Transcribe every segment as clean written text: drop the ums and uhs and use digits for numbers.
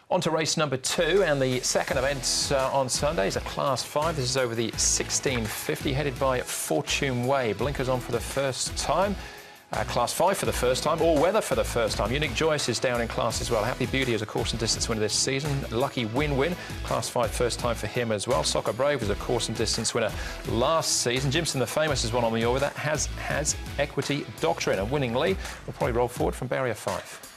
On to race number 2, and the second event on Sunday is a Class 5. This is over the 1650, headed by Fortune Way. Blinkers on for the first time. Class 5 for the first time, all weather for the first time. Unique Joyce is down in class as well. Happy Beauty is a course and distance winner this season. Lucky Win-Win, Class 5 first time for him as well. Soccer Brave was a course and distance winner last season. Jimson the Famous is one on the all weather. Has Equity Doctrine, and Winningly will probably roll forward from barrier 5.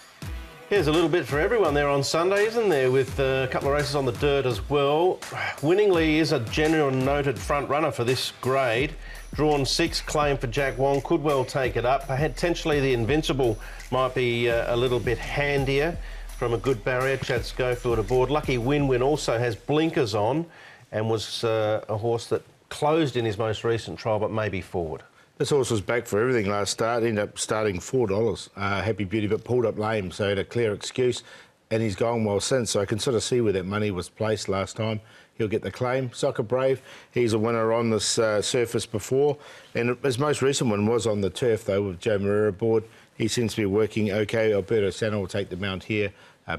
Here's a little bit for everyone there on Sunday, isn't there, with a couple of races on the dirt as well. Winningly is a genuine noted front runner for this grade. Drawn 6, claim for Jack Wong, could well take it up. Potentially the Invincible might be a little bit handier from a good barrier. Chad Schofield aboard. Lucky Win-Win also has blinkers on and was a horse that closed in his most recent trial but may be forward. This horse was back for everything last start, ended up starting $4. Happy Beauty, but pulled up lame, so had a clear excuse, and he's gone well since. So I can sort of see where that money was placed last time. He'll get the claim. Soccer Brave, he's a winner on this surface before, and his most recent one was on the turf, though, with Joe Moreira aboard. He seems to be working okay. Alberto Santa will take the mount here.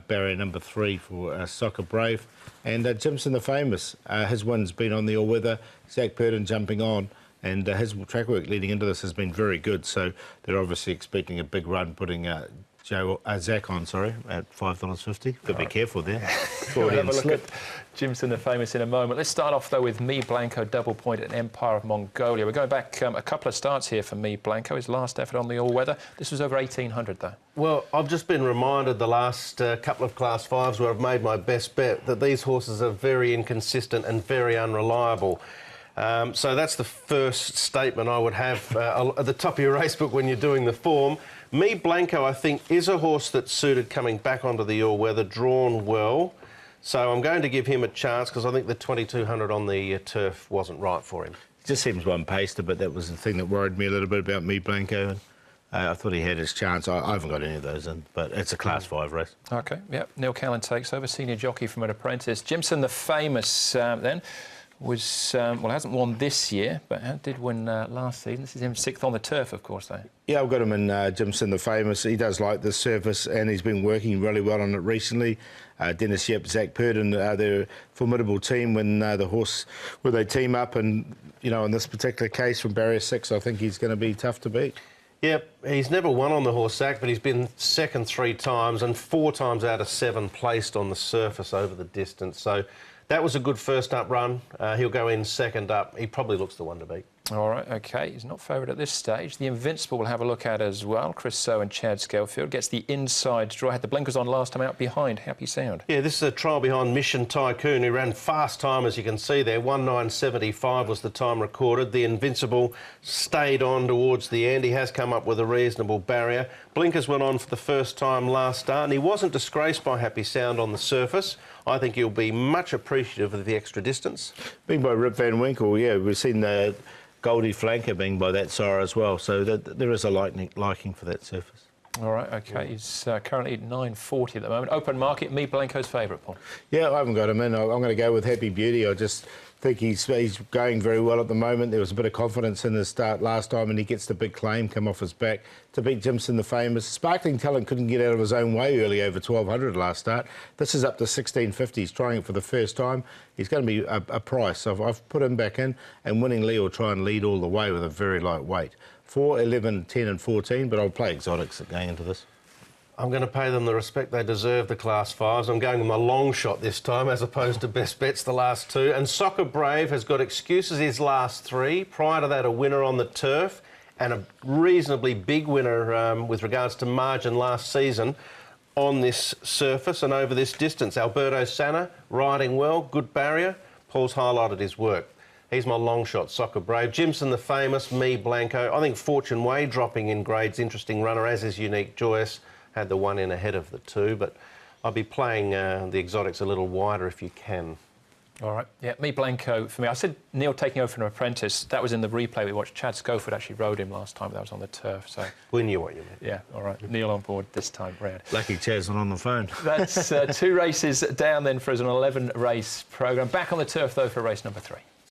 Barrier number 3 for Soccer Brave. And Jimson the Famous, his win's been on the all-weather. Zach Purdon jumping on. And his track work leading into this has been very good, so they're obviously expecting a big run, putting Zach on, at $5.50. Got to be careful there. We'll have a look at Jimson the Famous in a moment. Let's start off, though, with Me Blanco double point at Empire of Mongolia. We're going back a couple of starts here for Me Blanco. His last effort on the all-weather. This was over 1,800, though. Well, I've just been reminded the last couple of Class 5s where I've made my best bet that these horses are very inconsistent and very unreliable. So that's the first statement I would have at the top of your racebook when you're doing the form. Me Blanco, I think, is a horse that's suited coming back onto the all-weather, drawn well. So I'm going to give him a chance because I think the 2,200 on the turf wasn't right for him. He just seems one-paced, but that was the thing that worried me a little bit about Me Blanco. I thought he had his chance. I haven't got any of those in, but it's a Class 5 race. OK, yeah. Neil Callan takes over, senior jockey from an apprentice. Jimson the Famous, then, was, well, hasn't won this year, but did win last season. This is him 6th on the turf, of course, though. Yeah, I've got him in Jimson the Famous. He does like this surface, and he's been working really well on it recently. Dennis Yep, Zach Purdon, they're a formidable team when they team up, and, you know, in this particular case from barrier 6, I think he's going to be tough to beat. Yep, he's never won on the horse, Zach, but he's been second 3 times and 4 times out of 7 placed on the surface over the distance. So that was a good first up run. He'll go in second up. He probably looks the one to beat. All right, OK. He's not favourite at this stage. The Invincible we'll have a look at as well. Chris So and Chad Schofield gets the inside draw. Had the blinkers on last time out behind. Happy Sound. Yeah, this is a trial behind Mission Tycoon, who ran fast time, as you can see there. 1:9.75 was the time recorded. The Invincible stayed on towards the end. He has come up with a reasonable barrier. Blinkers went on for the first time last start, and he wasn't disgraced by Happy Sound on the surface. I think he'll be much appreciative of the extra distance. Being by Rip Van Winkle, yeah, we've seen the Goldie Flanker being by that sire as well, so there is a liking for that surface. All right, OK. He's currently at 9.40 at the moment. Open market, Me Blanco's favourite, Paul. Yeah, I haven't got him in. I'm going to go with Happy Beauty. I just think he's going very well at the moment. There was a bit of confidence in his start last time, and he gets the big claim come off his back to beat Jimson the Famous. Sparkling Talent couldn't get out of his own way early over 1,200 last start. This is up to 1,650. He's trying it for the first time. He's going to be a price. So I've put him back in, and Winningly will try and lead all the way with a very light weight. 4, 11, 10 and 14, but I'll play exotics going into this. I'm going to pay them the respect they deserve, the Class 5s. I'm going with my long shot this time as opposed to best bets the last 2. And Soccer Brave has got excuses his last 3. Prior to that, a winner on the turf and a reasonably big winner with regards to margin last season on this surface and over this distance. Alberto Santa riding well, good barrier. Paul's highlighted his work. He's my long shot, Soccer Brave. Jimson the Famous, Me Blanco. I think Fortune Way dropping in grades, interesting runner, as is Unique Joyce. Had the one in ahead of the 2, but I'll be playing the exotics a little wider if you can. All right. Yeah, Me Blanco for me. I said Neil taking over from an apprentice. That was in the replay we watched. Chad Schofield actually rode him last time, but that was on the turf. So we knew what you meant. Yeah, all right. Neil on board this time round. Lucky Chad's not on the phone. That's 2 races down then for us, an 11-race programme. Back on the turf, though, for race number 3.